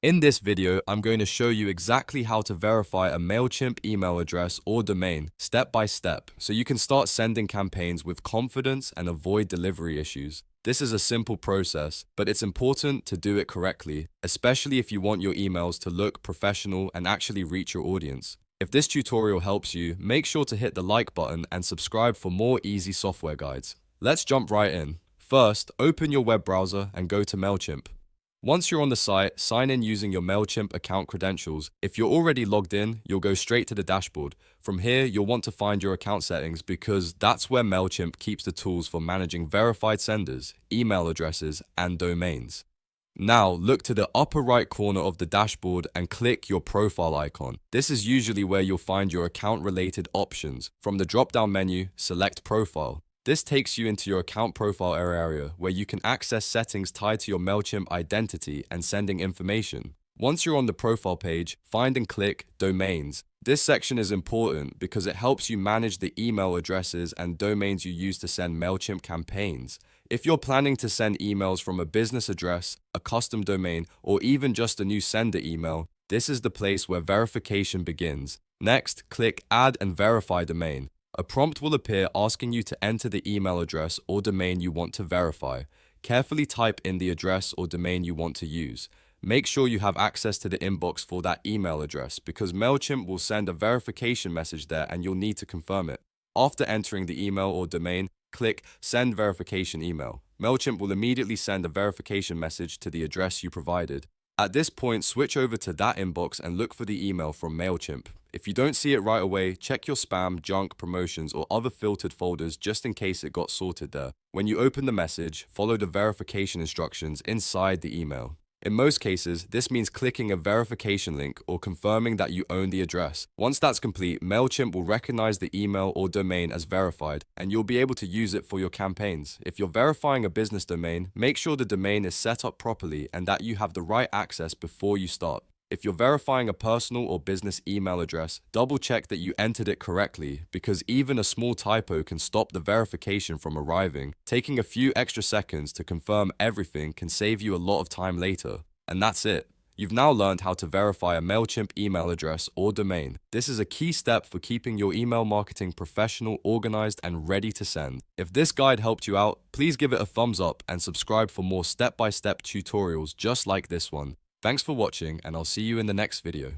In this video, I'm going to show you exactly how to verify a MailChimp email address or domain step by step so you can start sending campaigns with confidence and avoid delivery issues. This is a simple process, but it's important to do it correctly, especially if you want your emails to look professional and actually reach your audience. If this tutorial helps you, make sure to hit the like button and subscribe for more easy software guides. Let's jump right in. First, open your web browser and go to MailChimp. Once you're on the site, sign in using your MailChimp account credentials. If you're already logged in, you'll go straight to the dashboard. From here, you'll want to find your account settings because that's where MailChimp keeps the tools for managing verified senders, email addresses, and domains. Now, look to the upper right corner of the dashboard and click your profile icon. This is usually where you'll find your account-related options. From the drop-down menu, select Profile. This takes you into your account profile area where you can access settings tied to your MailChimp identity and sending information. Once you're on the profile page, find and click Domains. This section is important because it helps you manage the email addresses and domains you use to send MailChimp campaigns. If you're planning to send emails from a business address, a custom domain, or even just a new sender email, this is the place where verification begins. Next, click Add and Verify Domain. A prompt will appear asking you to enter the email address or domain you want to verify. Carefully type in the address or domain you want to use. Make sure you have access to the inbox for that email address because MailChimp will send a verification message there and you'll need to confirm it. After entering the email or domain, click Send Verification Email. MailChimp will immediately send a verification message to the address you provided. At this point, switch over to that inbox and look for the email from MailChimp. If you don't see it right away, check your spam, junk, promotions, or other filtered folders just in case it got sorted there. When you open the message, follow the verification instructions inside the email. In most cases, this means clicking a verification link or confirming that you own the address. Once that's complete, MailChimp will recognize the email or domain as verified, and you'll be able to use it for your campaigns. If you're verifying a business domain, make sure the domain is set up properly and that you have the right access before you start. If you're verifying a personal or business email address, double check that you entered it correctly because even a small typo can stop the verification from arriving. Taking a few extra seconds to confirm everything can save you a lot of time later. And that's it. You've now learned how to verify a MailChimp email address or domain. This is a key step for keeping your email marketing professional, organized, and ready to send. If this guide helped you out, please give it a thumbs up and subscribe for more step-by-step tutorials just like this one. Thanks for watching, and I'll see you in the next video.